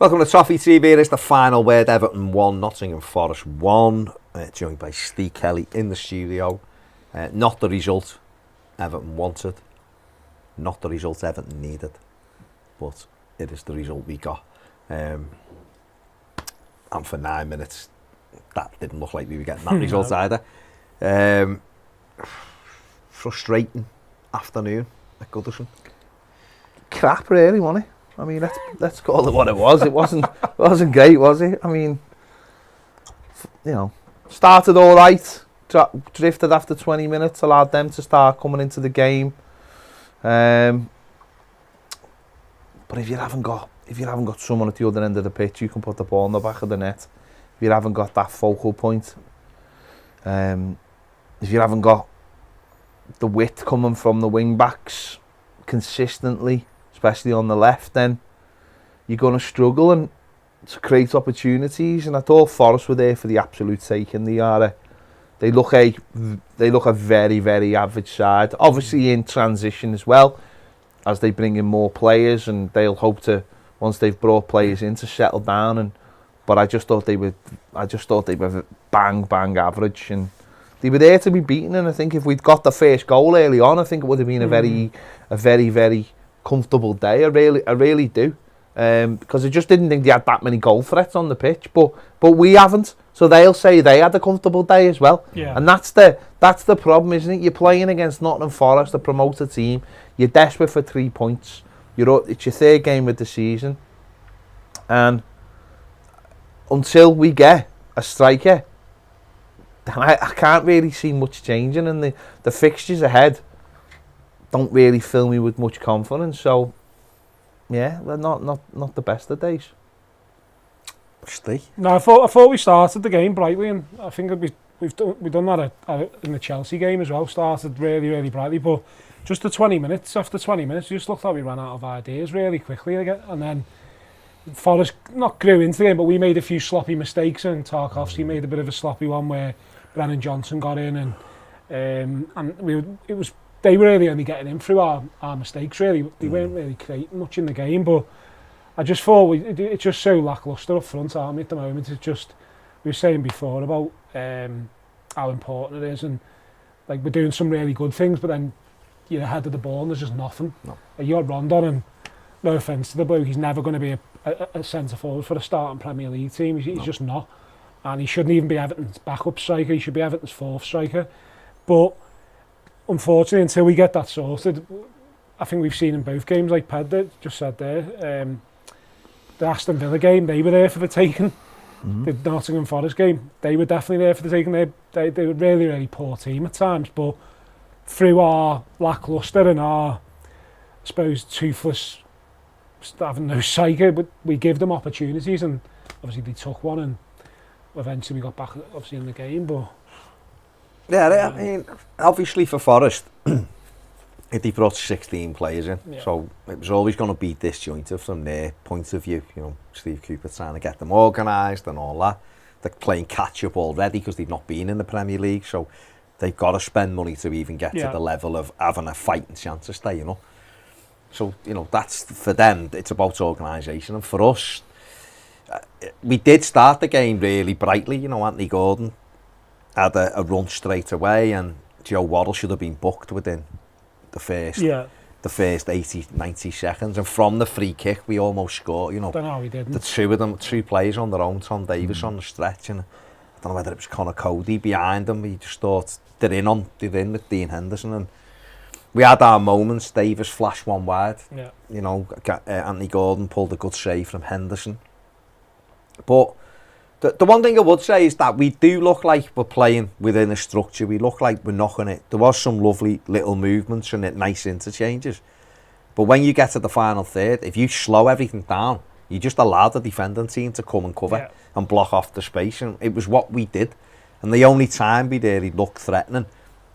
Welcome to Toffee TV. It's the final word. Everton 1, Nottingham Forest 1. Joined by Steve Kelly in the studio. Not the result Everton wanted. Not the result Everton needed. But it is the result we got. And for 9 minutes, that didn't look like we were getting that result either. Frustrating afternoon at Goodison. Crap, really, wasn't it? I mean, let's call it what it was. It wasn't great, was it? I mean, you know, started all right, drifted after 20 minutes, allowed them to start coming into the game. But if you haven't got someone at the other end of the pitch, you can put the ball in the back of the net. If you haven't got that focal point, if you haven't got the width coming from the wing backs consistently, especially on the left, then you're going to struggle and to create opportunities. And I thought Forest were there for the absolute taking. They look a very, very average side. Obviously in transition as well, as they bring in more players, and they'll hope to, once they've brought players in, to settle down. But I just thought they were bang average, and they were there to be beaten. And I think if we'd got the first goal early on, I think it would have been a very comfortable day. I really do, because I just didn't think they had that many goal threats on the pitch, but we haven't, so they'll say they had a comfortable day as well. And that's the problem, isn't it? You're playing against Nottingham Forest, a promoted team. You're desperate for 3 points. It's your third game of the season, and until we get a striker, I can't really see much changing, and the fixtures ahead don't really fill me with much confidence. So, yeah, they're not the best of days. Steve? No, I thought we started the game brightly, and I think we've done that in the Chelsea game as well. Started really brightly, but just the 20 minutes. After 20 minutes, it just looked like we ran out of ideas really quickly again, and then Forest not grew into the game, but we made a few sloppy mistakes, and Tarkovsky made a bit of a sloppy one where Brennan Johnson got in, and they were really only getting in through our mistakes, really. They weren't really creating much in the game, but I just thought it's just so lacklustre up front, aren't we, at the moment? It's just, we were saying before about how important it is, and like we're doing some really good things, but then you're ahead of the ball and there's just nothing. No. You got Rondon, and no offence to the bloke, he's never going to be a centre forward for a starting Premier League team. He's just not. And he shouldn't even be Everton's backup striker, he should be Everton's fourth striker. But unfortunately, until we get that sorted, I think we've seen in both games, like Ped just said there, the Aston Villa game, they were there for the taking. The Nottingham Forest game, they were definitely there for the taking. They were really poor team at times, but through our lacklustre and our, I suppose, toothless, having no striker, but we give them opportunities, and obviously they took one, and eventually we got back obviously in the game. But yeah, I mean, obviously for Forest, they brought 16 players in, so it was always going to be disjointed from their point of view. You know, Steve Cooper trying to get them organised and all that. They're playing catch up already because they've not been in the Premier League, so they've got to spend money to even get to the level of having a fighting chance to stay. You know, so that's for them. It's about organisation, and for us, we did start the game really brightly. You know, Anthony Gordon had a run straight away, and Joe Waddle should have been booked within the first 80, 90 seconds. And from the free kick, we almost scored. You know, don't know how we didn't. The two of them, two players on their own, Tom Davis on the stretch, and I don't know whether it was Connor Cody behind them. We just thought they're in with Dean Henderson, and we had our moments. Davis flashed one wide. Yeah. You know, Anthony Gordon pulled a good save from Henderson. But the one thing I would say is that we do look like we're playing within a structure. We look like we're knocking it. There was some lovely little movements and nice interchanges. But when you get to the final third, if you slow everything down, you just allow the defending team to come and cover and block off the space. And it was what we did. And the only time we really looked threatening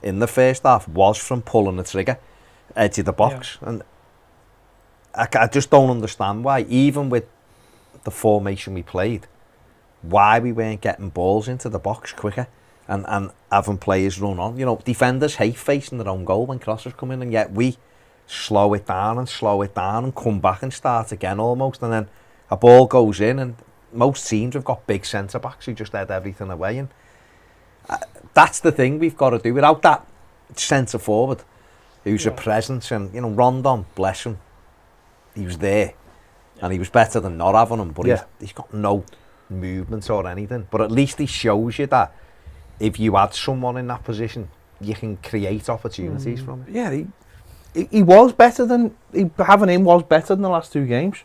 in the first half was from pulling the trigger, edge of the box. Yeah. And I just don't understand why, even with the formation we played, why we weren't getting balls into the box quicker and having players run on. You know, defenders hate facing their own goal when crosses come in, and yet we slow it down and come back and start again almost. And then a ball goes in, and most teams have got big centre-backs who just head everything away, and that's the thing we've got to do. Without that centre-forward who's a presence, and, you know, Rondon, bless him, he was there, and he was better than not having him, but he's got no movement or anything. But at least he shows you that if you had someone in that position, you can create opportunities from it. Yeah, he was better than, having him was better than the last 2 games.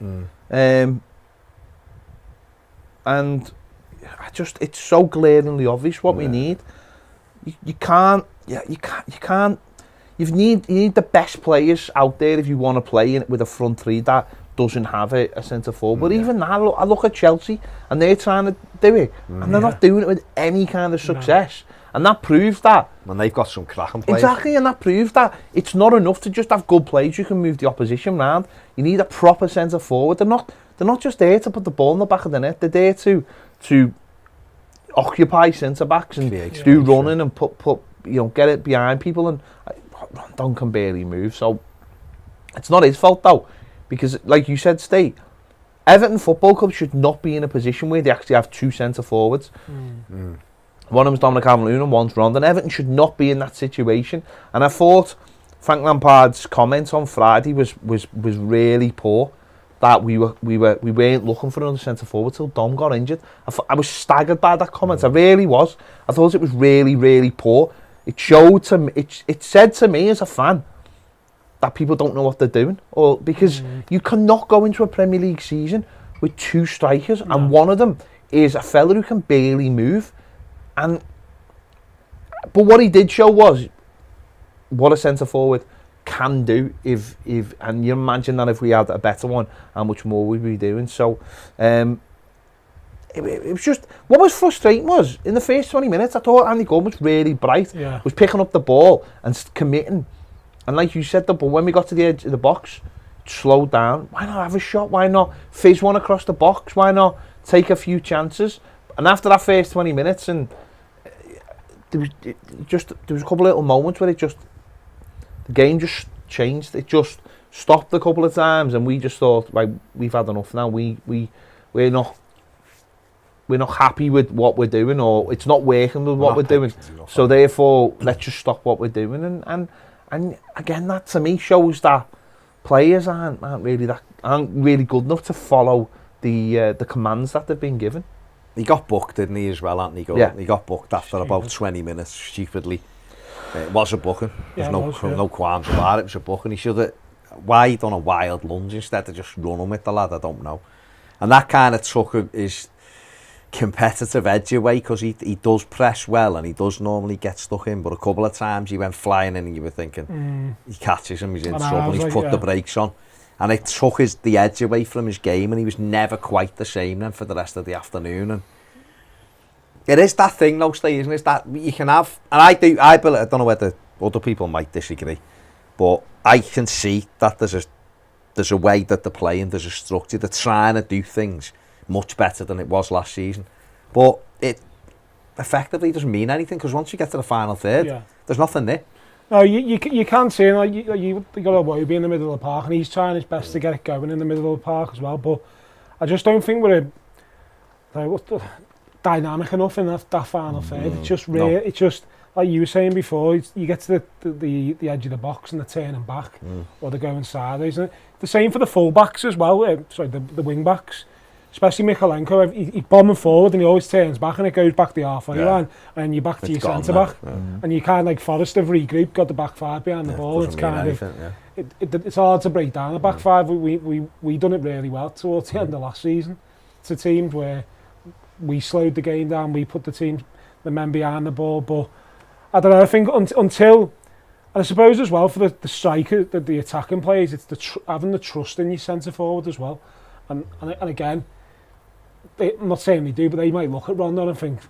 And it's so glaringly obvious what we need. You need the best players out there if you want to play with a front 3 that doesn't have a centre forward. But even that, I look at Chelsea and they're trying to do it, and they're not doing it with any kind of success. And that proves that. And they've got some cracking players. Exactly, and that proves that it's not enough to just have good players who can move the opposition round. You need a proper centre forward. They're not just there to put the ball in the back of the net. They're there to occupy centre backs and do running and put get it behind people. And Rondon can barely move, so it's not his fault though, because like you said, Steve, Everton Football Club should not be in a position where they actually have 2 centre forwards. One of them's Dominic Calvert-Lewin and one's Rondon. Everton should not be in that situation. And I thought Frank Lampard's comments on Friday was really poor. That we weren't looking for another centre forward till Dom got injured. I was staggered by that comment. I really was. I thought it was really, really poor. It showed to me. It said to me as a fan that people don't know what they're doing, or because you cannot go into a Premier League season with 2 strikers, and one of them is a fella who can barely move. But what he did show was what a centre forward can do and you imagine that if we had a better one, how much more we'd be doing. So it was just, what was frustrating was in the first 20 minutes I thought Andy Gould was really bright, was picking up the ball and committing, and like you said, but when we got to the edge of the box, it slowed down. Why not have a shot? Why not fizz one across the box? Why not take a few chances? And after that first 20 minutes, and there was a couple of little moments where the game just changed. It just stopped a couple of times, and we just thought, right, we've had enough now. We're not happy with what we're doing, or it's not working with what we're doing. So therefore, let's just stop what we're doing. And again, that to me shows that players aren't really good enough to follow the commands that they've been given. He got booked, didn't he, as well, Anthony Gould? He got booked after about 20 minutes, stupidly. It was a booking. There's no qualms about it. It was a booking. He should have... Why he done a wild lunge instead of just running with the lad, I don't know. And that kind of took his competitive edge away, because he does press well and he does normally get stuck in, but a couple of times he went flying in and you were thinking, he catches him, he's in trouble, he's put the brakes on. And it took the edge away from his game, and he was never quite the same then for the rest of the afternoon. And it is that thing, though, Steve, isn't it? That you can have, and I don't know whether other people might disagree, but I can see that there's a way that they're playing, there's a structure, they're trying to do things much better than it was last season. But it effectively doesn't mean anything, because once you get to the final third, there's nothing there. No, you can't see him. Like, you got a Wobie in the middle of the park, and he's trying his best to get it going in the middle of the park as well. But I just don't think we're dynamic enough in that final third. It's just it's just like you were saying before. You get to the edge of the box and they're turning back, or they're going sideways. And the same for the full backs as well. The wing backs. Especially Mikalenko, he's bombing forward and he always turns back, and it goes back the halfway line, and you're back to your centre back, and you kind of like Forest have regrouped, got the back 5 behind the ball. It's kind of it's hard to break down the back 5. We done it really well towards the end of last season to teams where we slowed the game down, we put the men behind the ball. But I don't know, I think until, and I suppose as well for the striker, the attacking players, it's having the trust in your centre forward as well, and again. I'm not saying they do, but they might look at Rondon and think,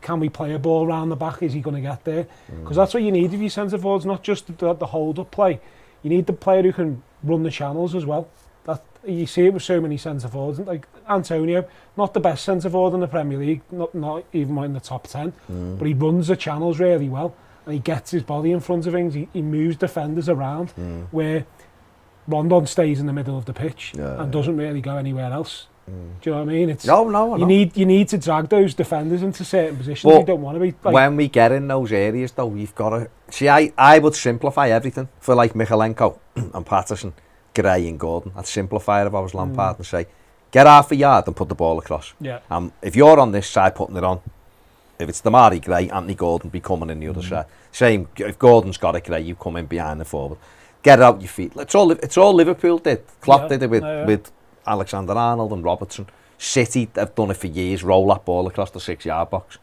can we play a ball around the back? Is he going to get there? Because that's what you need of your centre forwards, not just the hold-up play. You need the player who can run the channels as well. That you see it with so many centre forwards, like Antonio, not the best centre forward in the Premier League, not even in the top 10, but he runs the channels really well, and he gets his body in front of things. He moves defenders around, where Rondon stays in the middle of the pitch and doesn't really go anywhere else. Do you know what I mean? It's No. You need to drag those defenders into certain positions. But you don't want to be like, when we get in those areas, though, you've got to see. I would simplify everything for like Michalenko and Patterson, Gray and Gordon. I'd simplify it if I was Lampard and say, get half a yard and put the ball across. Yeah. If you're on this side putting it on, if it's Damari Gray, Anthony Gordon be coming in the other side. Same. If Gordon's got it, Gray, you come in behind the forward. Get out your feet. It's all Liverpool did. Klopp did it with Alexander-Arnold and Robertson. City have done it for years, roll that ball across the 6-yard box.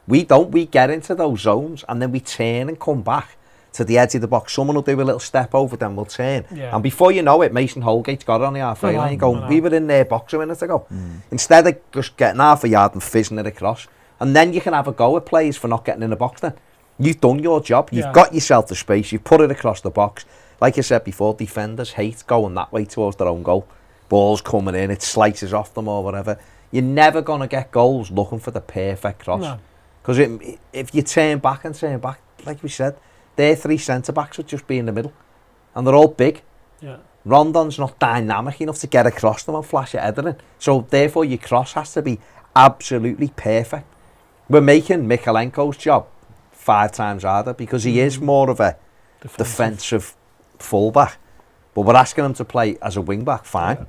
We don't. We get into those zones and then we turn and come back to the edge of the box. Someone will do a little step over, then we'll turn. Yeah. And before you know it, Mason Holgate's got it on the halfway line. We were in their box a minute ago. Instead of just getting half a yard and fizzing it across, and then you can have a go at players for not getting in the box then. You've done your job. You've got yourself the space. You've put it across the box. Like I said before, defenders hate going that way towards their own goal. Ball's coming in, it slices off them or whatever. You're never going to get goals looking for the perfect cross. Because if you turn back, like we said, their 3 centre-backs would just be in the middle. And they're all big. Yeah. Rondon's not dynamic enough to get across them and flash your header in. So therefore your cross has to be absolutely perfect. We're making Michalenko's job 5 times harder because he is more of a defensive full-back. But we're asking him to play as a wing-back, fine. Yeah.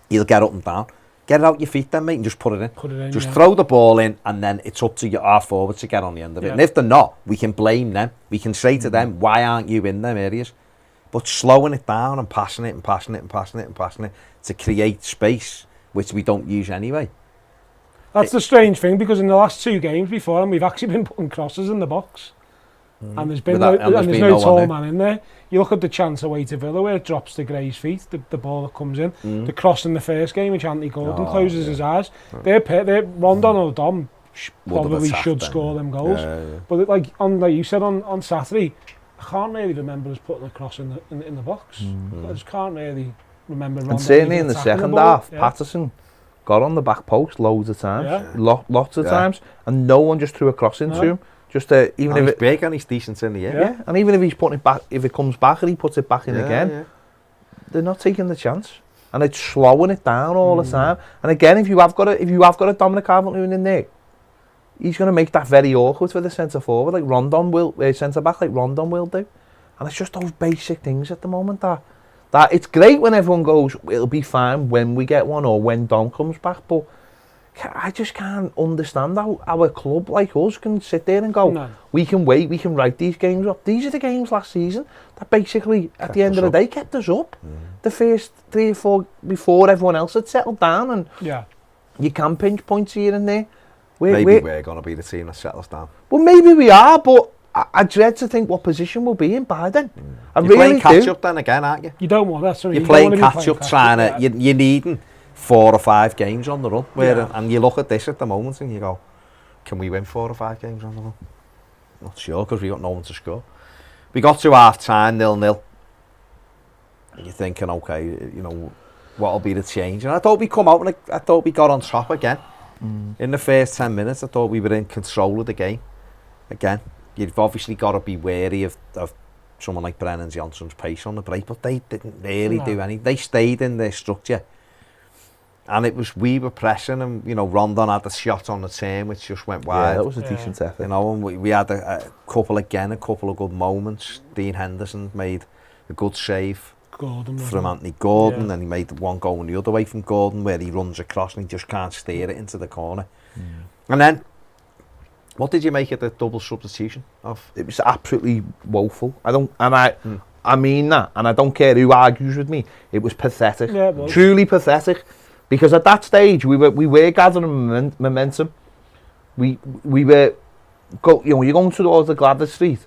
He'll get up and down. Get it out your feet then, mate, and just put it in. Just throw the ball in, and then it's up to our forwards to get on the end of it. And if they're not, we can blame them. We can say to them, why aren't you in them areas? But slowing it down and passing it to create space, which we don't use anyway. That's the strange thing, because in the last 2 games before him, we've actually been putting crosses in the box. And there's been no tall man in there. You look at the chance away to Villa where it drops to Gray's feet, the ball that comes in. The cross in the first game, which Anthony Gordon closes his eyes. They're Rondon or Dom probably should score them goals. But like you said on Saturday, I can't really remember us putting a cross in the box. I just can't really remember. And certainly in the second half, Patterson got on the back post loads of times, lots of times, and no one just threw a cross into him. Just even if it's big and he's decent in the air. And even if he's putting it back, if it comes back and he puts it back in again, they're not taking the chance, and it's slowing it down all the time. And again, if you have got a Dominic Calvert-Lewin in there, he's going to make that very awkward for the centre forward, like Rondon will, centre back like Rondon will do. And it's just those basic things at the moment that it's great when everyone goes, it'll be fine when we get one or when Dom comes back, but I just can't understand how a club like us can sit there and go, we can wait, we can write these games up. These are the games last season that basically, at the end of the day, kept us up. The first 3 or 4 before everyone else had settled down, and you can pinch points here and there. Maybe we're going to be the team that settles down. Well, maybe we are, but I dread to think what position we'll be in by then. You're playing catch-up then again, aren't you? You don't want that. You're playing catch-up, trying to... You're needing 4 or 5 games on the run, and you look at this at the moment and you go, can we win 4 or 5 games on the run? Not sure, because we got no one to score. We got to half-time, 0-0. And you're thinking, okay, what'll be the change? And I thought we come out and I thought we got on top again. In the first 10 minutes, I thought we were in control of the game again. You've obviously got to be wary of someone like Brennan Johnson's pace on the break, but they didn't really do anything. They stayed in their structure. And we were pressing, and Rondon had a shot on the turn which just went wide. Yeah, that was a decent effort. And we had a couple of good moments. Dean Henderson made a good save from Anthony Gordon, and he made one going the other way from Gordon where he runs across and he just can't steer it into the corner. And then, what did you make of the double substitution of? It was absolutely woeful. I mean that, and I don't care who argues with me. It was pathetic, truly pathetic. Because at that stage we were gathering momentum. We were you're going towards the Gladys Street.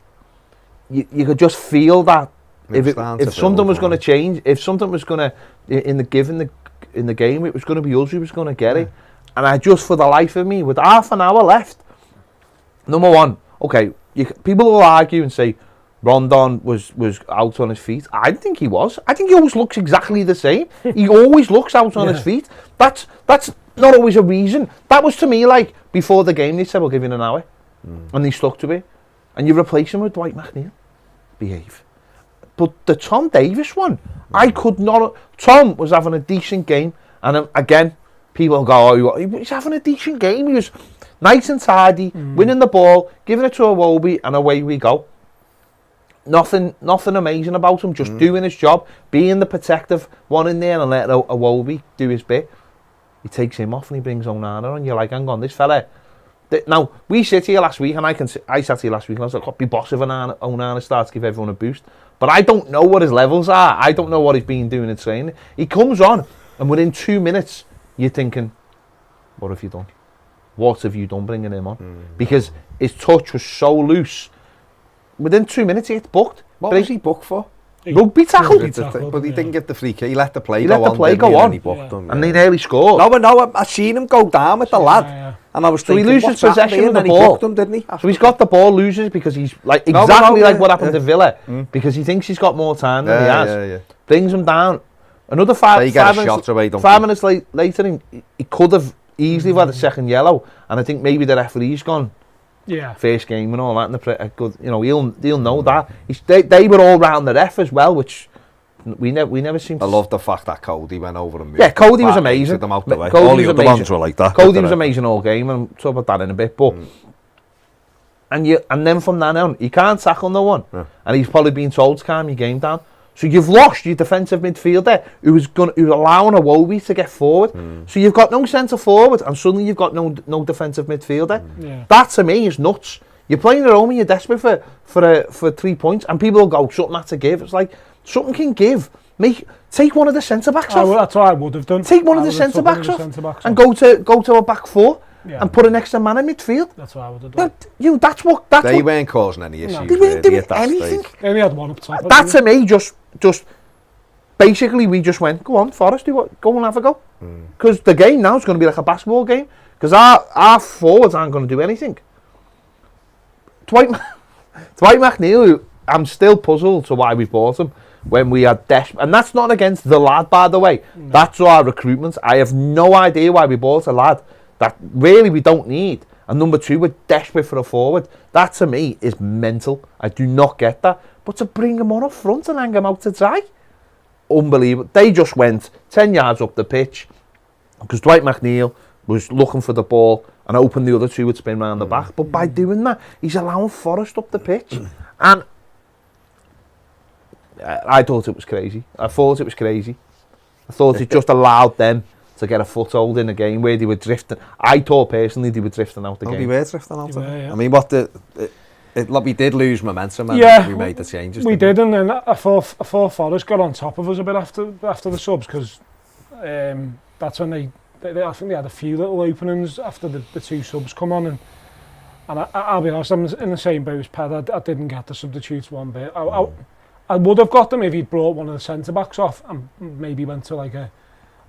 You could just feel that if something was going to change, if something was going to in the game, it was going to be us who was going to get it. And I just, for the life of me, with half an hour left, number one, okay, people will argue and say Rondon was out on his feet. I don't think he was. I think he always looks exactly the same. He always looks out on his feet. That's not always a reason. That was to me like before the game they said we'll give you an hour, and they stuck to it. And you replace him with Dwight McNeil. Behave. But the Tom Davies one, I could not. Tom was having a decent game, and again, people go, "Oh, he's having a decent game. He was nice and tidy, winning the ball, giving it to Iwobi, and away we go." Nothing amazing about him. Just doing his job, being the protective one in there, and letting Iwobi do his bit. He takes him off and he brings Onana on. You're like, hang on, this fella. Now, we sit here last week, and I sat here last week, and I was like, "Be boss if Onana starts to give everyone a boost." But I don't know what his levels are. I don't know what he's been doing in training. He comes on, and within 2 minutes, you're thinking, what have you done? What have you done bringing him on? Because his touch was so loose. Within 2 minutes, he gets booked. What was he booked for? Rugby tackle. But he didn't get the free kick. He let the play He go let the on. play didn't he? go on. And he booked him. And they nearly scored. No, I seen him go down with the lad. And I was So he thinking, loses what's happened possession here? of the And he ball. booked him, didn't he? So he's got the ball, loses because he's like exactly like what happened to Villa, because he thinks he's got more time than he has. Brings him down. Another So you get a shot away, don't 5 minutes later, he could have easily had a second yellow, and I think maybe the referee's gone. Yeah. First game and all that, and the good, you know, he'll know that. They were all round the ref as well, which we never seem to. I love the fact that Cody went over and moved. Yeah, Cody was amazing. Them out the way. Cody All was the other amazing. ones were like that. Cody was amazing all game, and we'll talk about that in a bit. But and then from then on, he can't tackle no one, and he's probably been told to calm your game down. So you've lost your defensive midfielder who's allowing Iwobi to get forward. So you've got no centre forward, and suddenly you've got no defensive midfielder. That to me is nuts. You're playing at home and you're desperate for 3 points, and people will go, something had to give. It's like, something can give. Take one of the centre backs off. That's what I would have done. Take one of the centre backs off and go to a back four and put an extra man in midfield. That's what I would have done. They weren't causing any issues. They weren't doing anything. They only had one up top. That to me just basically we just went, go on, Forest, go and have a go. Because the game now is going to be like a basketball game. Because our forwards aren't going to do anything. Dwight McNeil, I'm still puzzled to why we bought him when we had and that's not against the lad, by the way. That's our recruitment. I have no idea why we bought a lad that really we don't need. And number two, we're desperate for a forward. That to me is mental. I do not get that. But to bring him on up front and hang him out to dry, unbelievable. They just went 10 yards up the pitch because Dwight McNeil was looking for the ball and hoping the other two would spin round the back. But by doing that, he's allowing Forest up the pitch. And I thought it was crazy. I thought it just allowed them to get a foothold in a game where they were drifting. I thought personally they were drifting out the game. They were drifting out. Yeah. I mean, we did lose momentum and we made the changes. We did, and then I thought Forest got on top of us a bit after the subs, because that's when they I think they had a few little openings after the two subs come on, and I'll be honest, I'm in the same boat as Ped. I didn't get the substitutes one bit. I would have got them if he'd brought one of the centre backs off and maybe went to like a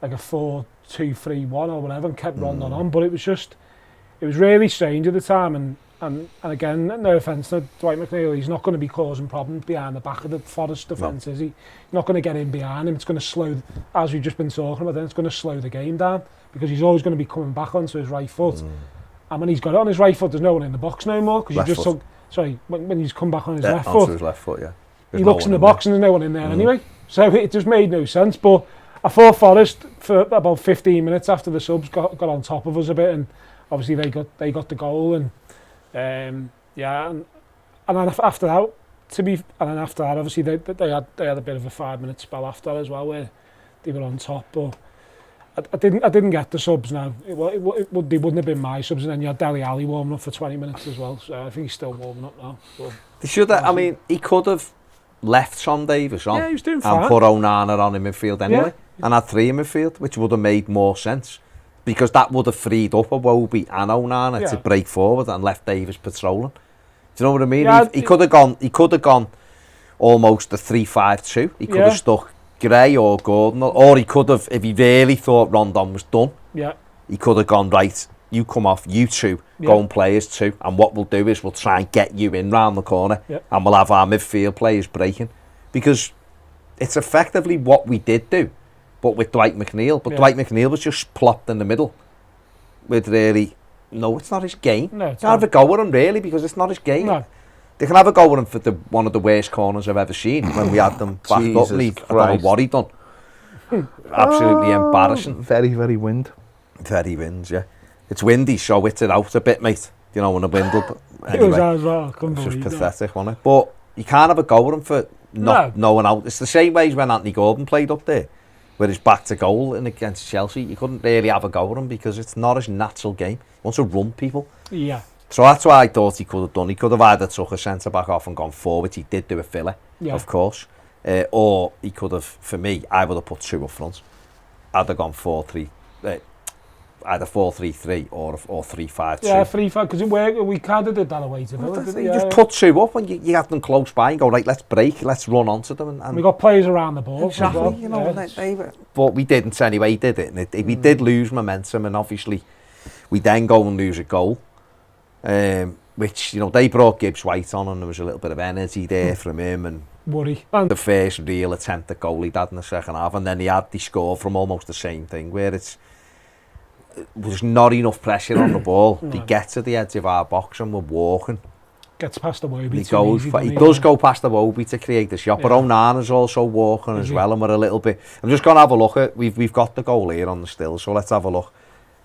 4-2-3-1 or whatever and kept Rondon on. But it was really strange at the time, and again, no offence to Dwight McNeil, he's not going to be causing problems behind the back of the Forest defence, is he? He's not going to get in behind him. It's going to slow, as we've just been talking about, then it's going to slow the game down because he's always going to be coming back onto his right foot. And when he's got it on his right foot, there's no one in the box no more because you just took. Sorry, when he's come back on his left foot, his left foot, yeah. He looks in the box and there's no one in there anyway. So it just made no sense. But I thought Forest for about 15 minutes after the subs got on top of us a bit, and obviously they got the goal, and and then after that obviously they had a bit of a 5-minute spell after as well where they were on top. But I didn't get the subs now. They wouldn't have been my subs, and then you had Dele Alli warming up for 20 minutes as well. So I think he's still warming up now. But they should have, I mean, he could have left Tom Davies on he was doing fine. and put Onana on in midfield anyway, and had three in midfield, which would have made more sense because that would have freed up Iwobi and Onana to break forward and left Davies patrolling. Do you know what I mean? Yeah, he could have gone almost a 3-5-2. He could have stuck Gray or Gordon, or he could have, if he really thought Rondon was done, he could have gone, right, you come off, you two, go and play as two, and what we'll do is we'll try and get you in round the corner, and we'll have our midfield players breaking, because it's effectively what we did do, but with Dwight McNeil. But Dwight McNeil was just plopped in the middle with really, no, it's not his game. No, it's not. Have a go at him really, because it's not his game. No. They can have a go at him for one of the worst corners I've ever seen when we had them backed up. Jesus And I don't know what he done. Absolutely embarrassing. Very, very wind. Very winds, yeah. It's windy, so it's it out a bit, mate. You know, when the wind will... It was Anyway, as well. Couldn't it's just believe that. pathetic, wasn't it? But you can't have a go at him for not knowing out. It's the same way as when Anthony Gordon played up there, where he's back to goal and against Chelsea. You couldn't really have a go at him because it's not his natural game. He wants to run people. Yeah. So that's why I thought he could have done. He could have either took a centre-back off and gone forward. He did do a filler, of course. Or he could have, for me, I would have put 2 up front. I'd have gone 4-3, either 4-3-3 or 3-5-2. Yeah, 3-5, because we kind of did that away to Villa, didn't we? You just put 2 up and you have them close by and go, right, let's break, let's run onto them. And we got players around the ball. exactly, well. you know, but we didn't anyway, did it? And we did lose momentum, and obviously we then go and lose a goal. Which, you know, they brought Gibbs White on and there was a little bit of energy there from him, and Worry. the first real attempt at goal he'd had in the second half, and then he had the score from almost the same thing, where it was not enough pressure on the ball. He gets to the edge of our box and we're walking. Gets past the Wobie. He does go past the Wobie to create the shot, but Onana's also walking as well, and we're a little bit... I'm just going to have a look at... We've got the goal here on the still, so let's have a look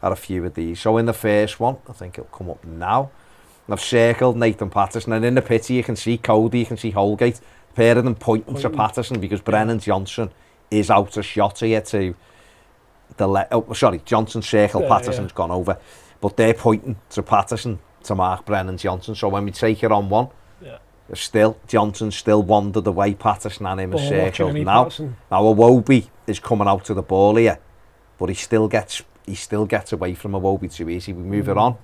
at a few of these. So in the first one, I think it'll come up now. I've circled Nathan Patterson, and in the picture you can see Cody, you can see Holgate, a pair of them pointing to Patterson because Brennan Johnson is out of shot here to the left. Oh, sorry, Johnson circled, Patterson's gone over, but they're pointing to Patterson to mark Brennan Johnson. So when we take it on one, still Johnson still wandered away, Patterson and him are circled. Now Iwobi is coming out to the ball here, but he still gets away from Iwobi too easy. We move it on.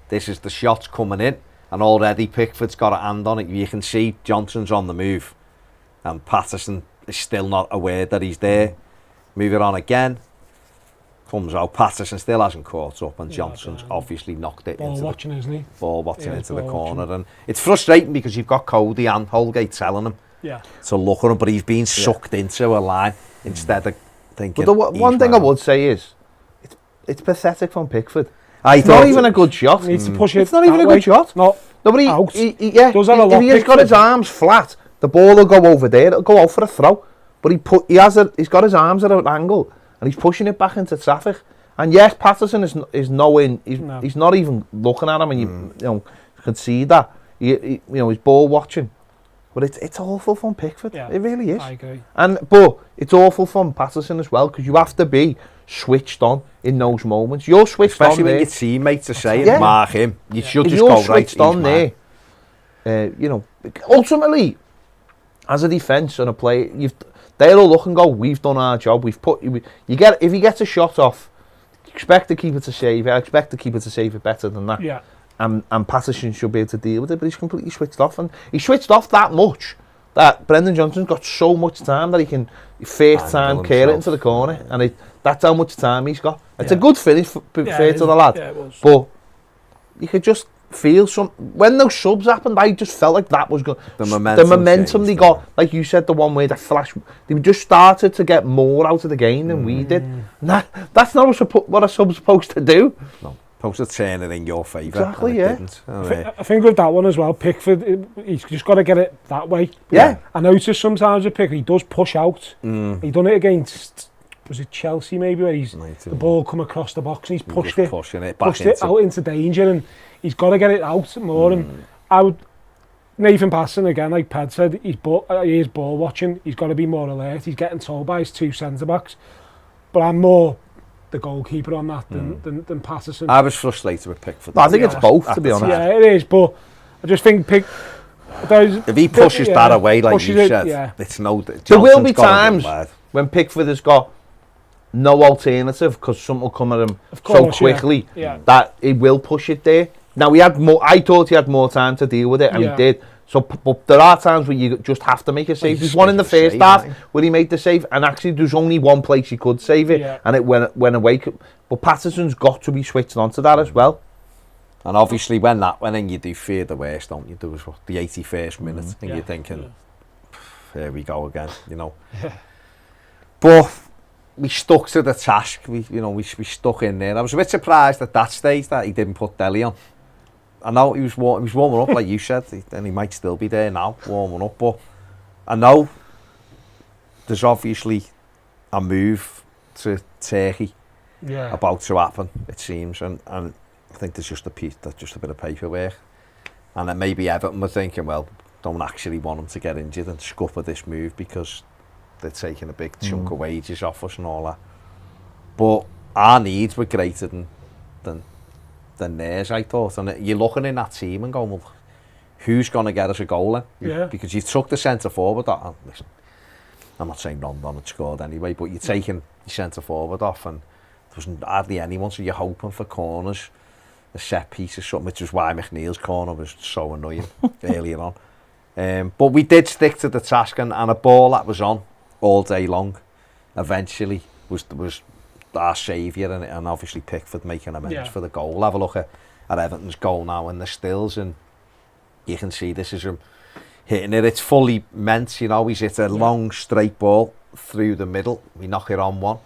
This is the shots coming in, and already Pickford's got a hand on it. You can see Johnson's on the move, and Patterson is still not aware that he's there. Move it on again. Comes out. Patterson still hasn't caught up, and Johnson's obviously knocked it into the corner. And it's frustrating because you've got Cody and Holgate telling him to look at him, but he's being sucked into a line instead of thinking. But the one thing I would say is, it's pathetic from Pickford. It's not even a good shot. Needs to push it. It's not even a good shot. No. Nobody. Out. If he's got his arms flat, the ball will go over there. It'll go out for a throw. But he's got his arms at an angle, and he's pushing it back into traffic. And yes, Patterson is knowing. He's not even looking at him, and you can see that. He's ball watching. But it's awful from Pickford. It really is. I agree. But it's awful from Patterson as well, because you have to be switched on in those moments. You're switched on there. Especially when your teammates are saying, mark him. You should just go right. Switched on there. Ultimately, as a defence and a player, they'll look and go, we've done our job. If he gets a shot off, expect the keeper to save it. I expect the keeper to save it better than that. Yeah. And Patterson should be able to deal with it, but he's completely switched off, and he switched off that much that Brendan Johnson's got so much time that he can first time curl it into the corner, and that's how much time he's got. It's a good finish, fair to the lad, but you could just feel when those subs happened, I just felt like that was good. The momentum they got, like you said, the one way, the flash, they just started to get more out of the game than we did. That's not what a sub's supposed to do. No. Supposed to turn it in your favour. Exactly, yeah. I think with that one as well, Pickford, he's just got to get it that way. Yeah. I noticed sometimes with Pickford, he does push out. He done it against, was it Chelsea maybe, where the ball come across the box and he's pushed it out into danger, and he's got to get it out more. And Nathan Patterson, again, like Ped said, he is ball watching. He's got to be more alert. He's getting told by his 2 centre-backs. But I'm more the goalkeeper on that than Patterson. I was frustrated with Pickford. I think it's both, to be honest. Yeah, it is, but I just think if he pushes that away, like you said, it's no... There will be times when Pickford has got no alternative because something will come at him so quickly that he will push it there. Now, I thought he had more time to deal with it, and he did. So, but there are times where you just have to make a save. There's one in the first half where he made the save, and actually there's only one place he could save it, and it went away. But Patterson's got to be switched on to that as well. And obviously when that went in, you do fear the worst, don't you? There was the 81st minute, and you're thinking, here we go again, you know. But we stuck to the task. We stuck in there. I was a bit surprised at that stage that he didn't put Dele on. I know he was warming up, like you said, and he might still be there now, warming up. But I know there's obviously a move to Turkey about to happen, it seems, and I think there's just a bit of paperwork. And then maybe Everton were thinking, well, don't actually want him to get injured and scupper this move because they're taking a big chunk of wages off us and all that. But our needs were greater than theirs, I thought. And you're looking in that team and going, well, who's going to get us a goal then? Yeah. Because you took the centre forward off. Listen, I'm not saying Rondon had scored anyway, but you're taking the centre forward off and there wasn't hardly anyone, so you're hoping for corners, a set piece or something, which is why McNeil's corner was so annoying earlier on. But we did stick to the task, and a ball that was on all day long eventually was our saviour, and obviously Pickford making amends for the goal. Have a look at Everton's goal now in the stills, and you can see this is him hitting it. It's fully meant, you know. He's hit a long straight ball through the middle. We knock it on one,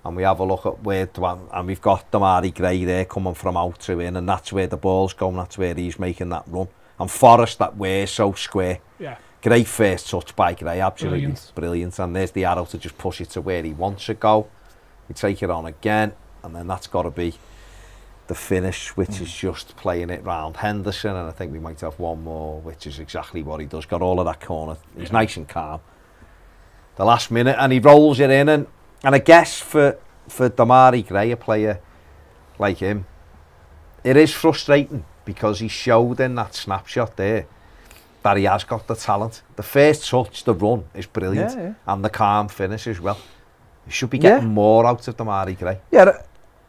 and we have a look at where and we've got Demarai Gray there coming from out to in, and that's where the ball's going. That's where he's making that run. And Forrest, that way so square. Yeah. Great first touch by Gray, absolutely brilliant. And there's the arrow to just push it to where he wants to go. We take it on again, and then that's got to be the finish, which is just playing it round Henderson, and I think we might have one more, which is exactly what he does. Got all of that corner. He's nice and calm. The last minute, and he rolls it in, and I guess for Demarai Gray, a player like him, it is frustrating because he showed in that snapshot there that he has got the talent. The first touch, the run, is brilliant, and the calm finish as well. He should be getting more out of Demarai Gray. Yeah,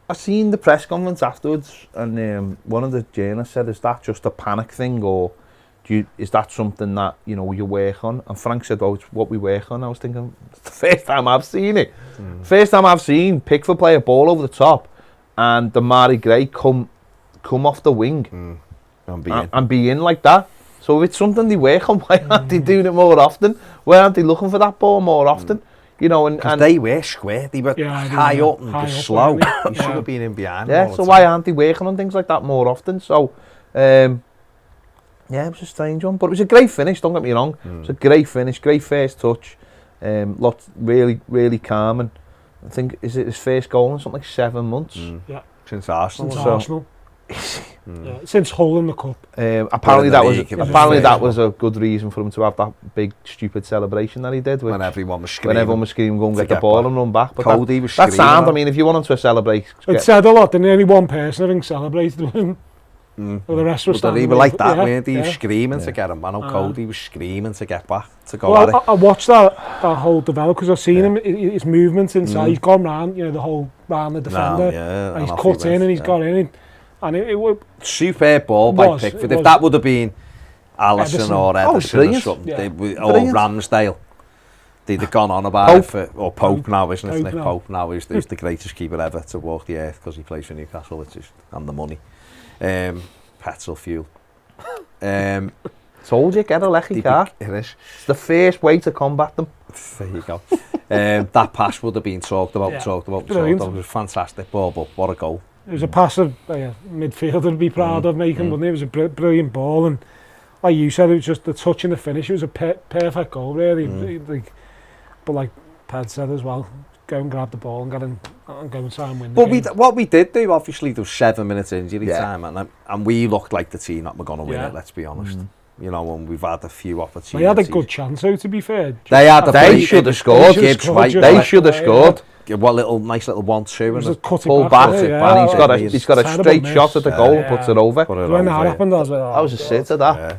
I seen the press conference afterwards, and one of the journalists said, "Is that just a panic thing, or is that something that you work on?" And Frank said, "Oh, it's what we work on." I was thinking, it's the first time I've seen it. First time I've seen Pickford play a ball over the top, and Demarai Gray come off the wing and be in like that. So if it's something they work on, why aren't they doing it more often? Why aren't they looking for that ball more often? You know, and they were square. They were high up and slow. He should have been in behind. Yeah, so why aren't they working on things like that more often? So, yeah, it was a strange one, but it was a great finish. Don't get me wrong. It was a great finish, great first touch. Lots really calm, and I think is it his first goal in something like 7 months. Yeah, since Arsenal. Since Arsenal. Yeah, since Hull in the cup. Apparently that was a good reason for him to have that big stupid celebration that he did. When everyone was screaming. Go and get the ball and run back. But Cody was screaming. That sound, I mean, if you want him to celebrate... It said a lot, and only one person I think celebrated with him. Well, the rest was standing. They were like that, weren't they? He was screaming to get him. I know Cody was screaming to get back, to go at it. I watched that whole develop, because I've seen him, his movements inside. He's gone round, the whole round the defender. And he's cut in and he's got in. And it was superb ball by Pickford. If that would have been Alisson or Ederson or something, or Ramsdale, they'd have gone on about it. Or Pope now, isn't it? Nick Pope now is the greatest keeper ever to walk the earth because he plays for Newcastle, which is and the money. Petrol fuel. Told you, get a lecky car. It is. It's the first way to combat them. There you go. That pass would have been talked about. It was a fantastic ball, but what a goal. It was a pass that midfielder would be proud of making, but it was a brilliant ball, and like you said, it was just the touch and the finish. It was a perfect goal, really. But like Ped said as well, go and grab the ball and go and try and win the game. What we did do, obviously, there was 7 minutes injury time, and we looked like the team that were going to win it, let's be honest. And we've had a few opportunities. They had a good chance, though, to be fair. They should have scored. They should have scored. What nice little 1-2 and pull back, and he's got a straight shot at the goal and puts it over. When that happened, I was like, that was a sitter, that. Yeah.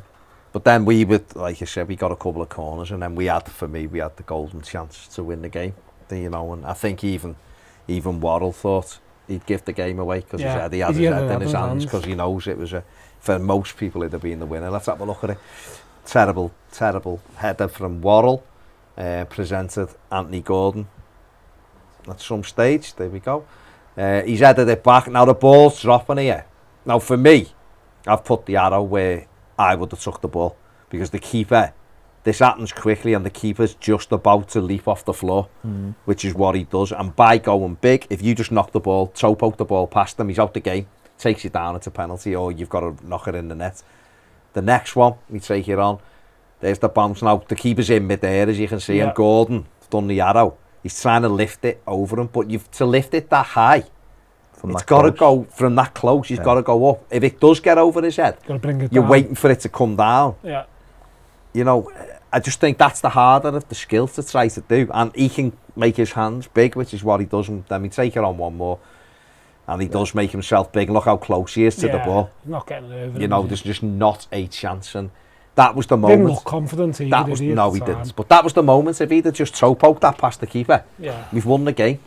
But then we would, like you said, we got a couple of corners, and then we had the golden chance to win the game. And I think even Worrell thought he'd give the game away because he said he had his head in his hands because he knows it was for most people it'd have been the winner. Let's have a look at it. Terrible header from Worrell, presented Anthony Gordon. At some stage, there we go. He's headed it back. Now the ball's dropping here. Now for me, I've put the arrow where I would have took the ball because the keeper, this happens quickly and the keeper's just about to leap off the floor, which is what he does. And by going big, if you just knock the ball, toe poke the ball past him, he's out the game. takes you down, it's a penalty, or you've got to knock it in the net. The next one, we take it on. There's the bounce now. The keeper's in mid-air, as you can see, and Gordon done the arrow. He's trying to lift it over him, but to lift it that high, it's got to go from that close. He's got to go up. If it does get over his head, you're waiting for it to come down. Yeah. You know, I just think that's the harder of the skill to try to do, and he can make his hands big, which is what he does. And then we take it on one more, and he does make himself big. Look how close he is to the ball. Not getting it over. You know, there's just not a chance, and that was the moment. Didn't look confident either, that was no, he didn't. But that was the moment. If he'd have just toe poked that past the keeper, we've won the game.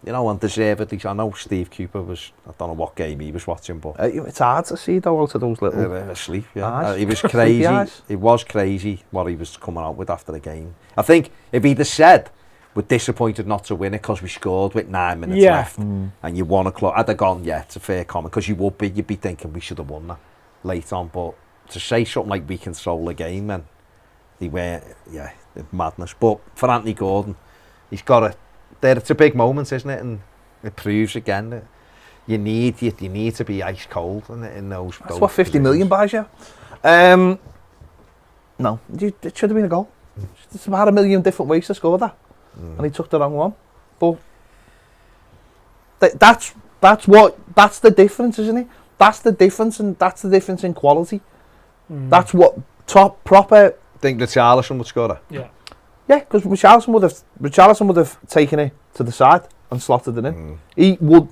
You know, and deservedly. I know Steve Cooper was, I don't know what game he was watching, but it's hard to see though out of those little asleep. He was crazy. It was crazy what he was coming out with after the game. I think if he'd have said, we're disappointed not to win it because we scored with 9 minutes left, and you won a club, I'd have gone, it's a fair comment, because you'd be thinking we should have won that late on. But to say something like we control the game, and they were, madness. But for Anthony Gordon, he's got a. It's a big moment, isn't it? And it proves again that you need to be ice cold in those. That's what 50 million buys you. No, it should have been a goal. There's about 1 million different ways to score that, and he took the wrong one. But that's the difference, isn't it? That's the difference, and that's the difference in quality. That's what top proper. Think that Charlison would score that? Yeah. Yeah, because Richarlison would have taken it to the side and slotted it in. He would,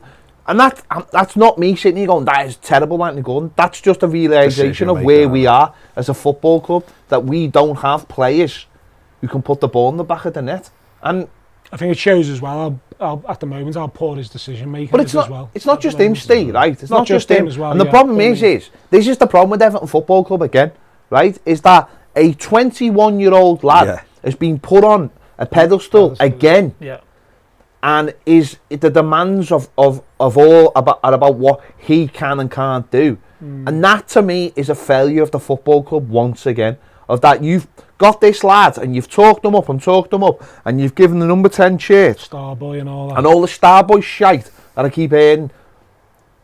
and that's not me sitting here going, that is terrible, Anthony Gordon. That's just a realisation of where we are as a football club, that we don't have players who can put the ball in the back of the net. And I think it shows as well how at the moment how poor his decision making is as well. It's not just him, Steve, right? It's not just him as well. And the problem is this is the problem with Everton Football Club again, right? Is that a 21-year-old lad has been put on a pedestal again, and is the demands of all about what he can and can't do, and that to me is a failure of the football club once again. Of that, you've got this lad and you've talked them up, and you've given the number 10 shirt, Starboy and all that, and all the Starboy shite that I keep hearing.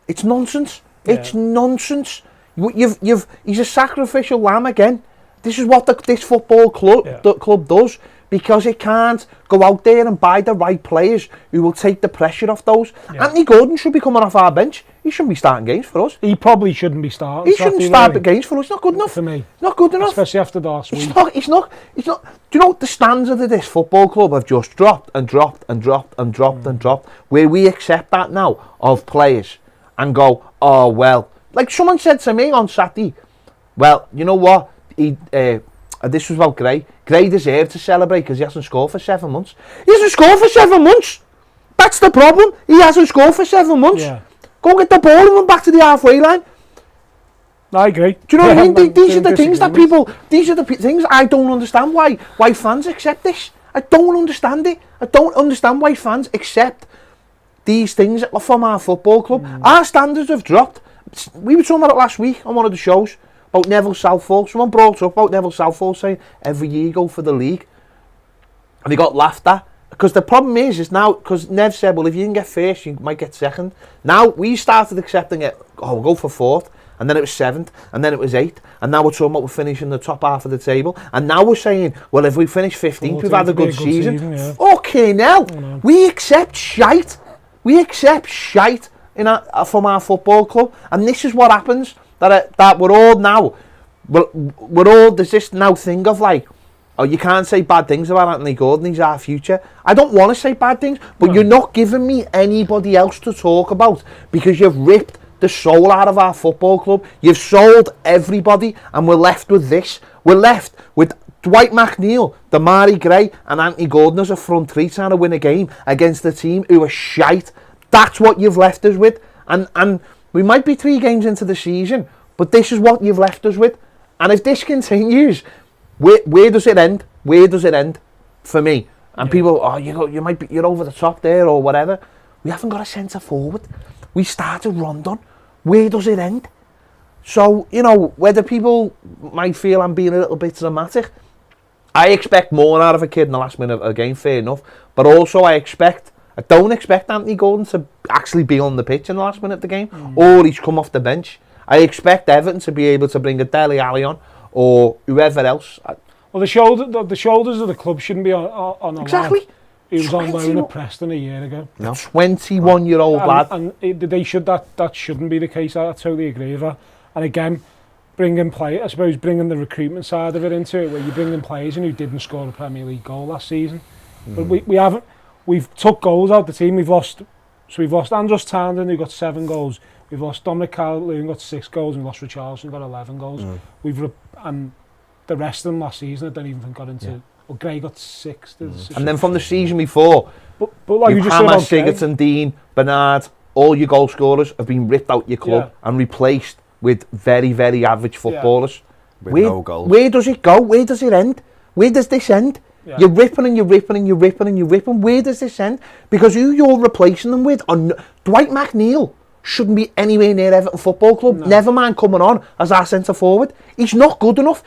It's nonsense. It's nonsense. He's a sacrificial lamb again. This is what this football club does, because it can't go out there and buy the right players who will take the pressure off those. Anthony Gordon should be coming off our bench. He shouldn't be starting games for us. He probably shouldn't be starting. He shouldn't start the games for us. It's not good enough. For me. Not good enough. Especially after the last week. It's not. Do you know the standards of this football club have just dropped and dropped and dropped and dropped and dropped, where we accept that now of players and go, oh, well. Like someone said to me on Saturday, well, you know what? This was about Gray. Gray deserved to celebrate because he hasn't scored for 7 months. He hasn't scored for 7 months. That's the problem. He hasn't scored for 7 months. Go get the ball and run back to the halfway line. I agree. Do you know what I mean? These are the things that people. These are the things I don't understand. Why fans accept this? I don't understand it. I don't understand why fans accept these things from our football club. Our standards have dropped. We were talking about it last week on one of the shows. About Neville Southall. Someone brought up about Neville Southall saying every year you go for the league, and he got laughed at, because the problem is now, because Nev said, well, if you didn't get first you might get second. Now we started accepting it, we'll go for fourth, and then it was seventh, and then it was eighth, and now we're talking about we're finishing the top half of the table, and now we're saying, well, if we finish 15th we've had a good season. Okay, now we accept shite from our football club, and this is what happens. That we're all now, we're all, there's this now thing of like, oh, you can't say bad things about Anthony Gordon, he's our future. I don't want to say bad things, but you're not giving me anybody else to talk about, because you've ripped the soul out of our football club. You've sold everybody, and we're left with this. We're left with Dwight McNeil, Damari Gray, and Anthony Gordon as a front three trying to win a game against a team who are shite. That's what you've left us with, and we might be 3 games into the season, but this is what you've left us with. And if this continues, where does it end? Where does it end for me? And people, you're over the top there or whatever. We haven't got a centre forward. We started Rondon. Where does it end? So, whether people might feel I'm being a little bit dramatic, I expect more out of a kid in the last minute of a game, fair enough. But also I expect I don't expect Anthony Gordon to actually be on the pitch in the last minute of the game, or he's come off the bench. I expect Everton to be able to bring a Dele Alli on, or whoever else. Well, the shoulders of the club shouldn't be on a Exactly. lad who was on loan at Preston a year ago. No. 21-year-old lad. And they should that shouldn't be the case. I totally agree with that. And again, bringing the recruitment side of it into it, where you bring in players in who didn't score a Premier League goal last season. But we've took goals out of the team. We've lost Andros Townsend, who got 7 goals. We've lost Dominic Calvert-Lewin, got 6 goals, and we lost Richarlison, got 11 goals. And the rest of them last season, I don't even think got into. Yeah. Well, Gray got 6. And then from the season before, but like you just Hammer, said, Sigurdsson, Dean, Bernard, all your goal scorers have been ripped out your club and replaced with very, very average footballers. With no goals. Where does it go? Where does it end? Where does this end? Yeah. You're ripping and you're ripping and you're ripping and you're ripping. Where does this end? Because who you're replacing them with, Dwight McNeil shouldn't be anywhere near Everton Football Club. No. Never mind coming on as our centre forward. He's not good enough.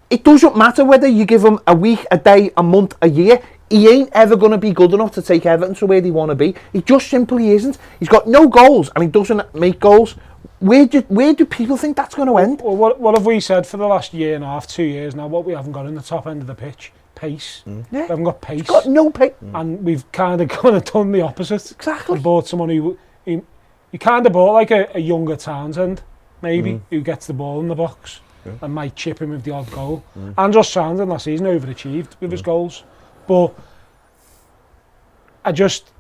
It doesn't matter whether you give him a week, a day, a month, a year. He ain't ever going to be good enough to take Everton to where they want to be. He just simply isn't. He's got no goals and he doesn't make goals. Where do people think that's going to end? Well, what have we said for the last year and a half, 2 years now? What we haven't got in the top end of the pitch? Pace. Yeah. We haven't got pace. He's got no pace. And we've kind of done the opposite. Exactly. And bought someone who you kind of bought like a younger Townsend, maybe, who gets the ball in the box and might chip him with the odd goal. Andros Townsend last season overachieved with his goals. But I just...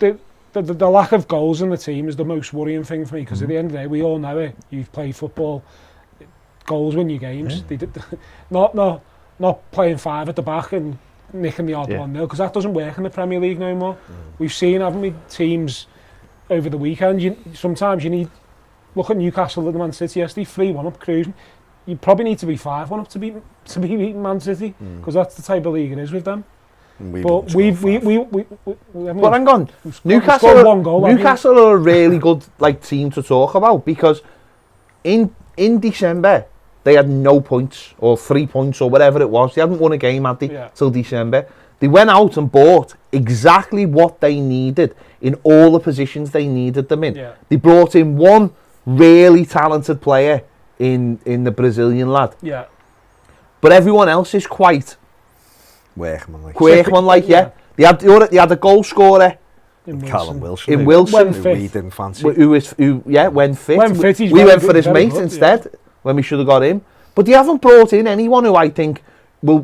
The lack of goals in the team is the most worrying thing for me, because at the end of the day, we all know it. You've played football, goals win you games. They not playing 5 at the back and nicking the odd 1-0, because that doesn't work in the Premier League no more. We've seen, haven't we, teams over the weekend. Sometimes you need... Look at Newcastle at the Man City yesterday, 3-1 up cruising. You probably need to be 5-1 up to be beating Man City, because that's the type of league it is with them. But we But hang on, Newcastle are a really good team to talk about, because in December they had no points, or 3 points, or whatever it was. They hadn't won a game, had they, till December. They went out and bought exactly what they needed in all the positions they needed them in. Yeah. They brought in one really talented player in the Brazilian lad. Yeah. But everyone else is quite Workman-like, yeah. They had a goal scorer Callum Wilson. In Wilson. Who we didn't fancy. When fit. We went for his mate instead, when we should have got him. But they haven't brought in anyone who I think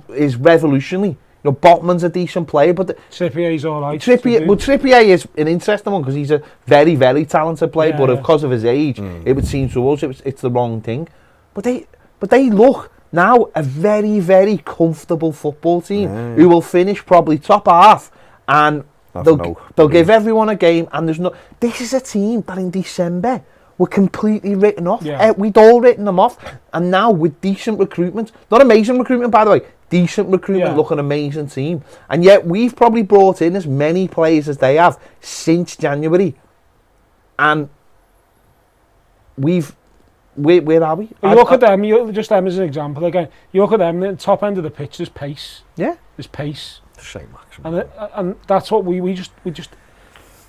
is revolutionary. You know, Botman's a decent player, but Trippier's all right. Trippier is an interesting one, because he's a very, very talented player, but because of his age, it would seem to us it's the wrong thing. But they look now a very, very comfortable football team who will finish probably top half, and they'll give everyone a game. And this is a team that in December were completely written off. We'd all written them off, and now with decent recruitment, not amazing recruitment by the way, decent recruitment, look an amazing team. And yet we've probably brought in as many players as they have since January, and where are we? You look at them, just them as an example again. You look at them, the top end of the pitch, there's pace. Yeah. There's pace. Same action. And that's what we just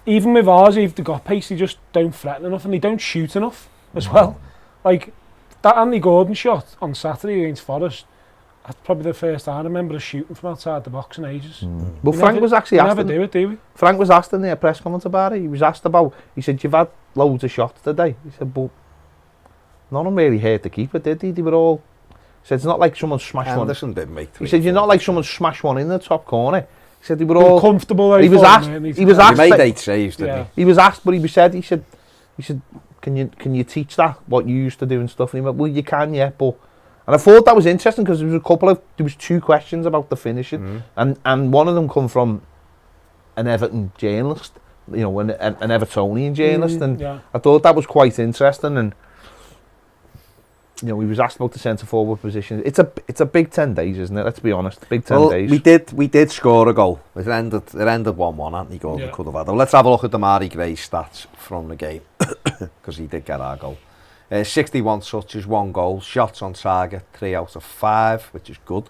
even with ours, if they've got pace, they just don't threaten enough, and they don't shoot enough as well. Like that Andy Gordon shot on Saturday against Forest, that's probably the first time I remember us shooting from outside the box in ages. Well, Frank was actually asked. Never do it, do we? Frank was asked in the press conference about it. He was asked about. He said, "You've had loads of shots today." He said, "But none of them really hurt the keeper, did he? They were all." He said, "It's not like someone smashed Anderson did make 3. He said, "You're not like someone smashed one in the top corner." He said, "They were all comfortable." He was asked. He made 8 saves, didn't he? He was asked, but he said, "Can you teach that what you used to do and stuff?" And he went, "Well, you can, yeah, but." And I thought that was interesting, because there was 2 questions about the finishing, and one of them come from an Everton journalist, you know, an Evertonian journalist, and I thought that was quite interesting. And you know, he was asked about the centre forward position. It's a big 10 days, isn't it? Let's be honest, big 10 days. We did score a goal. It ended 1-1. Anthony Gordon could have had it. Let's have a look at the Mari Gray stats from the game, because he did get our goal. 61 touches, 1 goal, shots on target 3 out of 5, which is good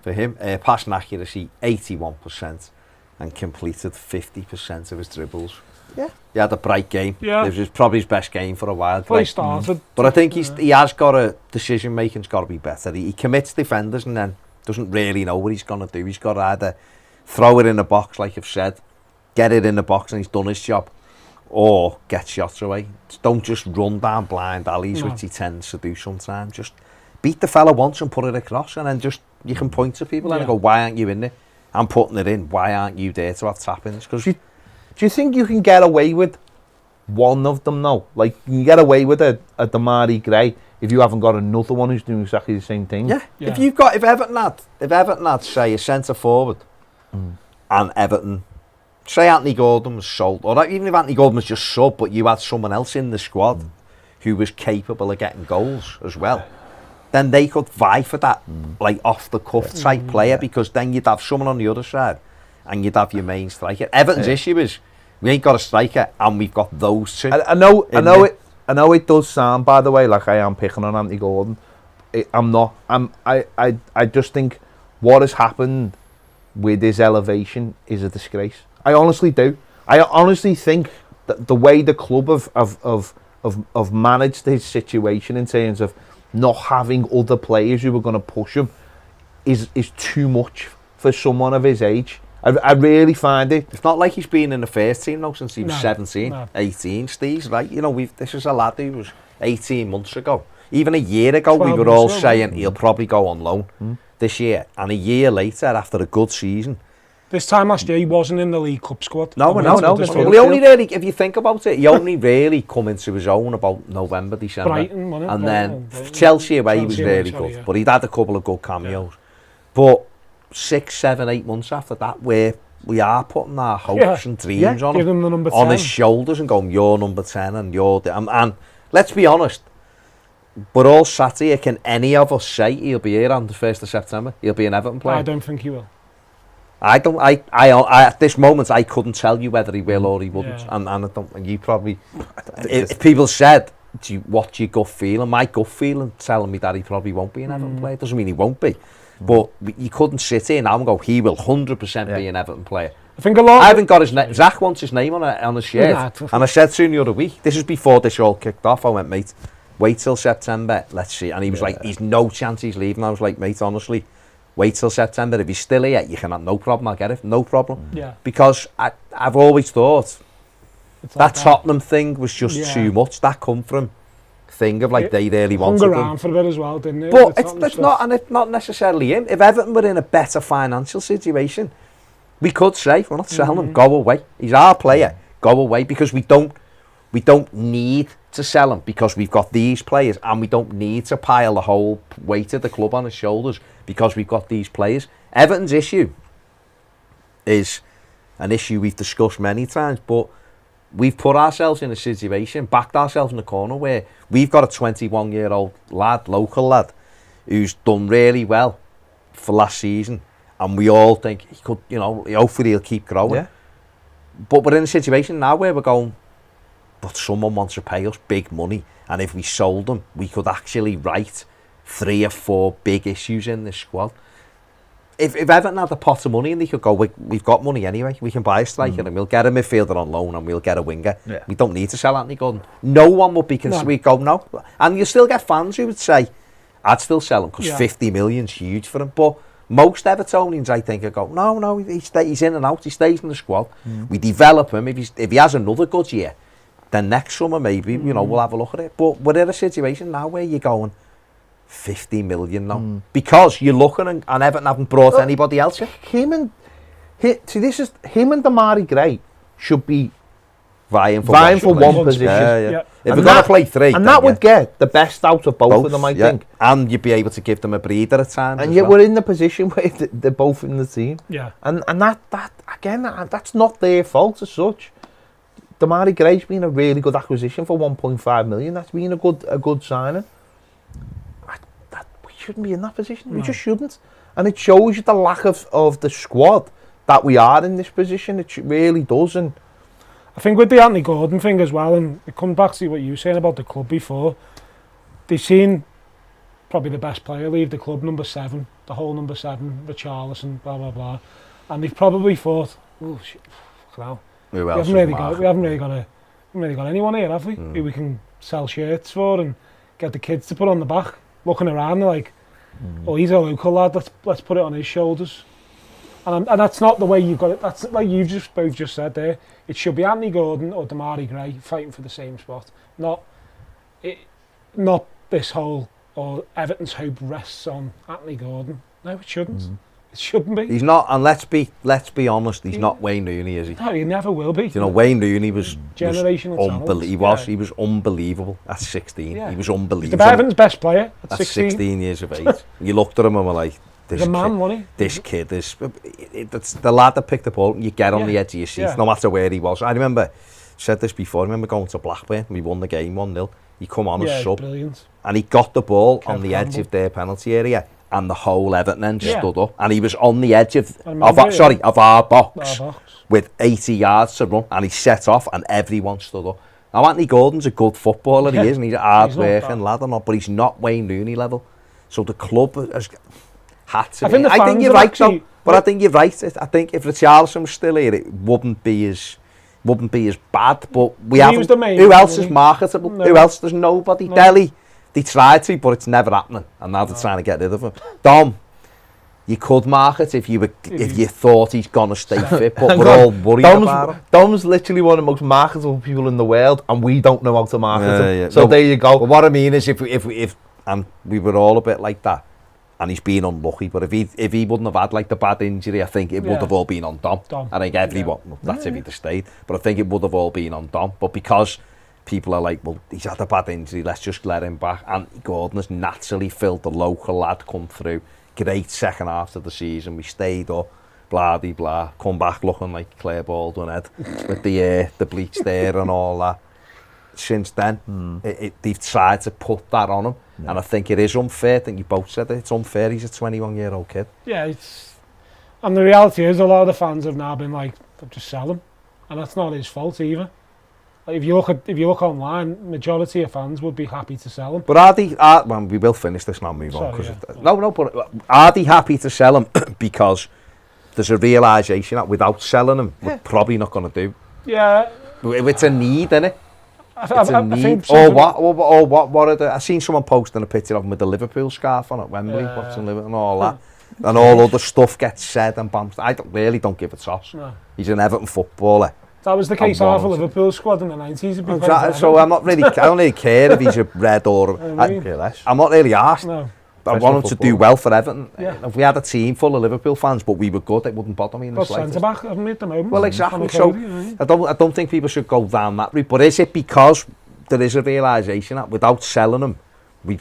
for him. Passing accuracy 81%, and completed 50% of his dribbles. Yeah. He had a bright game. Yeah. It was probably his best game for a while. Well, he started. But I think he has got a decision making's got to be better. He commits defenders and then doesn't really know what he's going to do. He's got to either throw it in the box, like I've said, get it in the box and he's done his job, or get shots away. Don't just run down blind alleys, which he tends to do sometimes. Just beat the fella once and put it across, and then just you can point to people and go, why aren't you in there? I'm putting it in. Why aren't you there to have tap-ins? Because do you think you can get away with one of them now? Like, you can get away with a Damari Gray if you haven't got another one who's doing exactly the same thing? Yeah. If Everton had, say, a centre forward, and Everton, say Anthony Gordon was sold, or even if Anthony Gordon was just sub, but you had someone else in the squad who was capable of getting goals as well, then they could vie for that, like off the cuff type player, because then you'd have someone on the other side, and you'd have your main striker. Everton's issue is we ain't got a striker, and we've got those two. I know it does sound, by the way, like I am picking on Anthony Gordon. I'm not. I just think what has happened with his elevation is a disgrace. I honestly do. I honestly think that the way the club have managed his situation in terms of not having other players who are going to push him is too much for someone of his age. I really find it. It's not like he's been in the first team now since he was 17, 18, Steve's right. You know, this is a lad who was 18 months ago. Even a year ago, we were all saying he'll probably go on loan this year. And a year later, after a good season. This time last year, he wasn't in the League Cup squad. No. Well, he only really, if you think about it, he only really come into his own about November, December. Brighton, wasn't it? And then Chelsea away, he was really good. Yeah. But he'd had a couple of good cameos. But 6, 7, 8 months after that, where we are putting our hopes and dreams on him, the number 10. On his shoulders and going, you're number 10 and you're... And let's be honest, we're all sat here, can any of us say he'll be here on the 1st of September? He'll be an Everton player? I don't think he will. I at this moment, I couldn't tell you whether he will or he wouldn't. Yeah. And I don't, and you probably... if people said, what's your gut feeling? My gut feeling telling me that he probably won't be an Everton player. Doesn't mean he won't be. But you couldn't sit here now and go, he will 100% be an Everton player. I think a lot. I haven't got his name. Zach wants his name on his shirt. And I said to him the other week, this is before this all kicked off, I went, mate, wait till September, let's see. And he was like, he's no chance he's leaving. I was like, mate, honestly, wait till September. If he's still here, you can have no problem, I'll get it, no problem. Yeah. Because I've always thought that Tottenham thing was just too much. That come from thing of like they really wanted him. Hung around for a bit as well, didn't it? But it's not, and it's not necessarily him. If Everton were in a better financial situation, we could say, we're not selling him, go away. He's our player, go away, because we don't need to sell him, because we've got these players, and we don't need to pile the whole weight of the club on his shoulders because we've got these players. Everton's issue is an issue we've discussed many times, but we've put ourselves in a situation, backed ourselves in the corner where we've got a 21-year-old lad, local lad, who's done really well for last season, and we all think he could, hopefully he'll keep growing. Yeah. But we're in a situation now where we're going, but someone wants to pay us big money, and if we sold them, we could actually right 3 or 4 big issues in this squad. If Everton had a pot of money and they could go, we've got money anyway, we can buy a striker and we'll get a midfielder on loan and we'll get a winger. Yeah. We don't need to sell Anthony Gordon. No one would be we'd go, no. And you still get fans who would say, I'd still sell him because 50 million's huge for him. But most Evertonians, I think, go, no, he's in and out, he stays in the squad. We develop him. If he has another good year, then next summer maybe, we'll have a look at it. But we're in a situation now where you're going, 50 million now, because you're looking and Everton haven't brought anybody else in. Him and Damari Gray should be vying for one position. Yeah. If we're going to play 3, and that would get the best out of both of them, I think. And you'd be able to give them a breather at times. And yet we're in the position where they're both in the team. Yeah. And that again, that's not their fault as such. Damari Gray's been a really good acquisition for 1.5 million. That's been a good signing. We shouldn't be in that position. We just shouldn't. And it shows you the lack of the squad that we are in this position. It really does. And I think with the Anthony Gordon thing as well, and it comes back to what you were saying about the club before, they've seen probably the best player leave the club, number 7, the whole number 7, Richarlison, blah, blah, blah. And they've probably thought, oh shit, now. Who We else haven't is really got anyone here, have we? Who we can sell shirts for and get the kids to put on the back, looking around, they're like, oh, he's a local lad, let's put it on his shoulders. And that's not the way you've got it. That's like you've both just said there. It should be Anthony Gordon or Damari Gray fighting for the same spot. Not this whole, or Everton's hope rests on Anthony Gordon. No, it shouldn't. It shouldn't be. He's not, and let's be honest, he's not Wayne Rooney, is he? No, he never will be. You know, Wayne Rooney was generational talent. He was unbelievable at 16. Yeah. He was unbelievable. The Everton's best player at 16 years of age. You looked at him and were like, He's a man, wasn't he? This kid is... It's the lad that picked the ball, and you get on the edge of your seat, no matter where he was. I remember, said this before, I remember going to Blackburn, we won the game 1-0. He come on as sub, brilliant. And he got the ball on the edge of their penalty area, and the whole Everton end stood up, and he was on the edge of our box with 80 yards to run, and he set off, and everyone stood up. Now Anthony Gordon's a good footballer, he is, and he's a hard working lad, but he's not Wayne Rooney level. So the club has had to. I think you're right though, but I think you're right. I think if Richarlison was still here, it wouldn't be as bad. But we haven't. Who else is marketable? No. Who else? There's nobody. No. Delhi. They tried to, but it's never happening, and now they're trying to get rid of him. Dom, you could market if you thought he's gonna stay fit, but we're all worried about him. Dom's literally one of the most marketable people in the world, and we don't know how to market him. Yeah. So there you go. But what I mean is, if and we were all a bit like that, and he's been unlucky. But if he wouldn't have had like the bad injury, I think it would have all been on Dom. I think everyone. Well, that's if he'd have stayed. But I think it would have all been on Dom. But because people are like, well, he's had a bad injury, let's just let him back. And Gordon has naturally filled the local lad come through. Great second half of the season. We stayed up, blah de blah. Come back looking like Claire Baldwin head with the bleached hair and all that. Since then, they've tried to put that on him. Yeah. And I think it is unfair. I think you both said it. It's unfair. He's a 21-year-old kid. Yeah, and the reality is a lot of the fans have now been like, just sell him. And that's not his fault either. Like if you look online, majority of fans would be happy to sell him. But we will finish this now and move on. But are they happy to sell him because there's a realisation that without selling him, we're probably not going to do. Yeah. It's a need, isn't it? It's a need. I seen someone posting a picture of him with the Liverpool scarf on at Wembley, watching Liverpool and all that. And all other stuff gets said and bounced. I don't give a toss. No. He's an Everton footballer. That was the case of the Liverpool squad in the 90s. So I don't really care if he's a red or... I'm not really asked. No. But I want him to do well for Everton. Yeah. If we had a team full of Liverpool fans, but we were good, it wouldn't bother me in the slightest. Centre-back, haven't we, at the moment? Well, exactly. So I don't think people should go down that route. But is it because there is a realisation that without selling them, we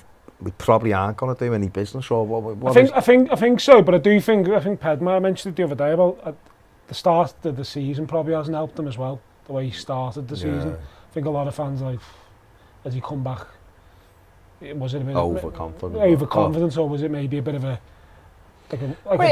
probably aren't going to do any business? Or what I think so. But I think Pedmar mentioned it the other day about the start of the season probably hasn't helped them as well. The way he started the season. I think a lot of fans as he come back. Was it a bit overconfidence, or was it maybe a bit of a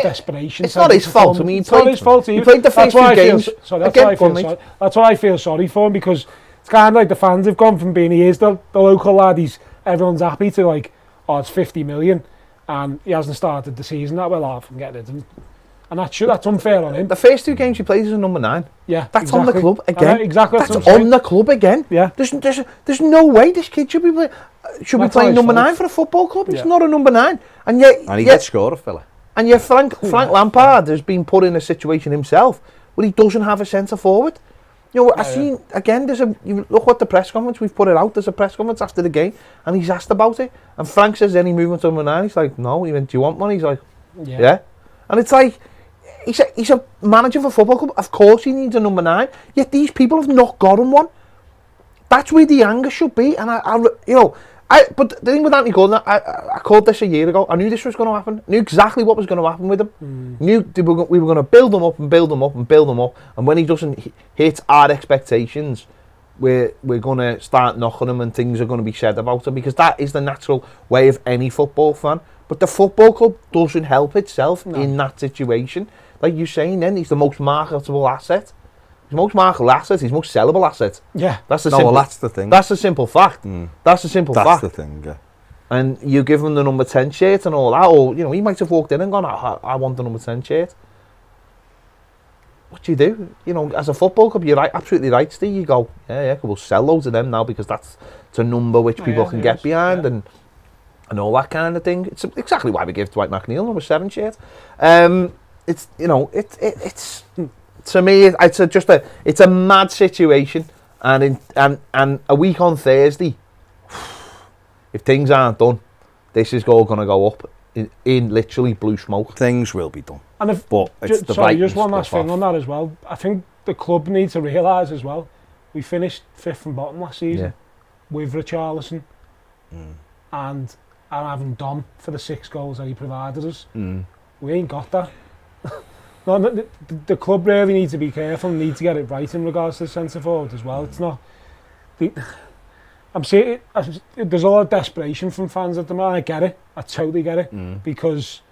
desperation? It's not his fault. I mean, it's not his fault. He played the first two games. That's why I feel sorry for him, because it's kind of like the fans have gone from being he is the local lad. Everyone's happy to like, oh, it's 50 million, and he hasn't started the season that well. Off and get rid of him. And that's unfair on him. The first two games he plays as a number 9. Yeah, that's exactly. On the club again. Exactly. That's on the club again. Yeah. There's no way this kid should be playing number 9 for a football club. He's not a number 9. And he gets scored a fella. And yet Frank Lampard has been put in a situation himself where he doesn't have a centre forward. You know, I've seen again. You look at the press conference. We've put it out. There's a press conference after the game, and he's asked about it. And Frank says, "Any movement to number 9?" He's like, "No." He went, "Do you want one?" He's like, "Yeah." And it's like. He's a manager for a football club. Of course he needs a number 9. Yet these people have not got him one. That's where the anger should be. And but the thing with Anthony Gordon, I called this a year ago. I knew this was going to happen. I knew exactly what was going to happen with him. Knew we were going to build him up and build him up and build him up. And when he doesn't hit our expectations, we're going to start knocking him and things are going to be said about him, because that is the natural way of any football fan. But the football club doesn't help itself in that situation. Like you're saying then, he's the most marketable asset. He's the most marketable asset, he's the most sellable asset. Yeah. That's the thing. That's a simple fact. That's a simple fact. That's the thing, yeah. And you give him the number 10 shirt and all that, or, he might have walked in and gone, I want the number 10 shirt. what do you do? You know, as a football club, you're right, absolutely right, Steve. You go, yeah, we'll sell loads of them now because that's a number which people can get behind and all that kind of thing. It's exactly why we give Dwight McNeil number 7 shirt. It's, you know, it's to me, it's a mad situation, and a week on Thursday, if things aren't done, this is all going to go up in literally blue smoke. Things will be done. And but it's just one last thing on that as well. I think the club needs to realise as well, we finished 5th from bottom last season with Richarlison and having Dom for the 6 goals that he provided us. We ain't got that. No, the club really needs to be careful and need to get it right in regards to the centre forward as well. It's not. I'm seeing there's a lot of desperation from fans at the moment. I get it. I totally get it because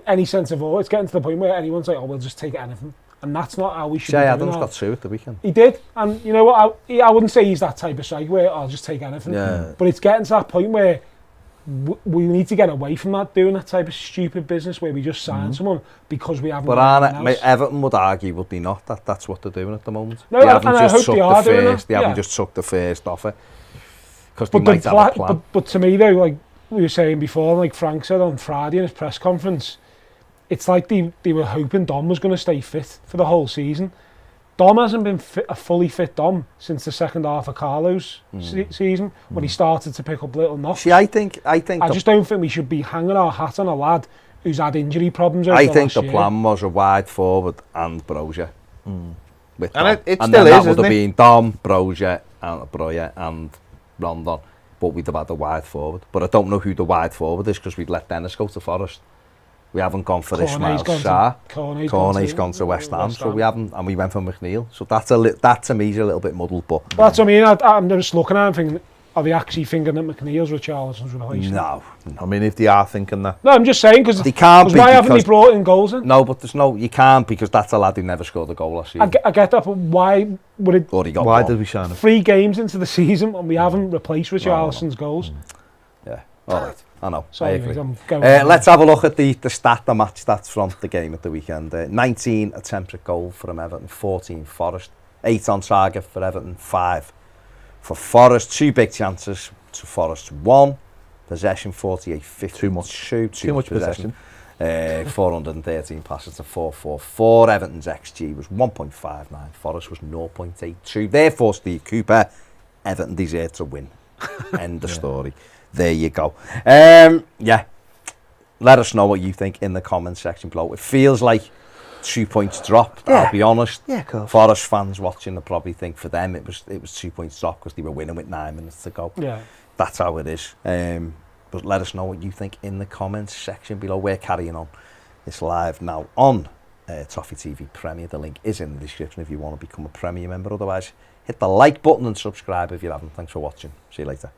any centre forward, it's getting to the point where anyone's like, "Oh, we'll just take anything," and that's not how we should. Jay Adams got 2 at the weekend. He did, and you know what? I wouldn't say he's that type of striker where I'll just take anything. Yeah. But it's getting to that point where we need to get away from that, doing that type of stupid business where we just sign someone because we haven't. But Everton would argue, would they not, that that's what they're doing at the moment? No, they haven't I hope they are doing that. They haven't just took the first offer because they might have a plan. But to me though, like we were saying before, like Frank said on Friday in his press conference, it's like they were hoping Dom was going to stay fit for the whole season. Dom hasn't been a fully fit Dom since the second half of Carlo's season when he started to pick up little knocks. See, I just don't think we should be hanging our hat on a lad who's had injury problems over I the think last the plan was a wide forward and Brozier. With Dom. And it and still then is, that would have isn't been Dom, Brozier and Rondon, but we'd have had the wide forward. But I don't know who the wide forward is because we'd let Dennis go to Forest. We haven't gone for Ismail Sarr. Corney's gone to West Ham, so we haven't, and we went for McNeil. So that to me is a little bit muddled. But that's what I mean. I'm just looking at him thinking, are they actually thinking that McNeil's Richarlison's replacement? No. I mean, if they are thinking that. No, I'm just saying because they can't. Why haven't they brought in goals in? No, but you can't because that's a lad who never scored a goal last season. I get that, but why would it? Why did we sign him? 3 games into the season and we haven't replaced Richarlison's goals. Yeah, all right. I know. Sorry, I agree. Let's have a look at the match stats from the game at the weekend. 19 attempted goal from Everton, 14 Forest, 8 on target for Everton, 5 for Forest. 2 big chances to Forest, 1 possession, 48-52. Too much possession. 413 passes to 444. Everton's XG was 1.59. Forest was 0.82. Therefore, Steve Cooper, Everton deserved to win. End of story. There you go. Let us know what you think in the comments section below. It feels like 2 points dropped, I'll be honest. Yeah, of course. Forest fans watching will probably think for them it was 2 points dropped because they were winning with 9 minutes to go. Yeah. That's how it is. But let us know what you think in the comments section below. We're carrying on. It's live now on Toffee TV Premier. The link is in the description if you want to become a Premier member. Otherwise, hit the like button and subscribe if you haven't. Thanks for watching. See you later.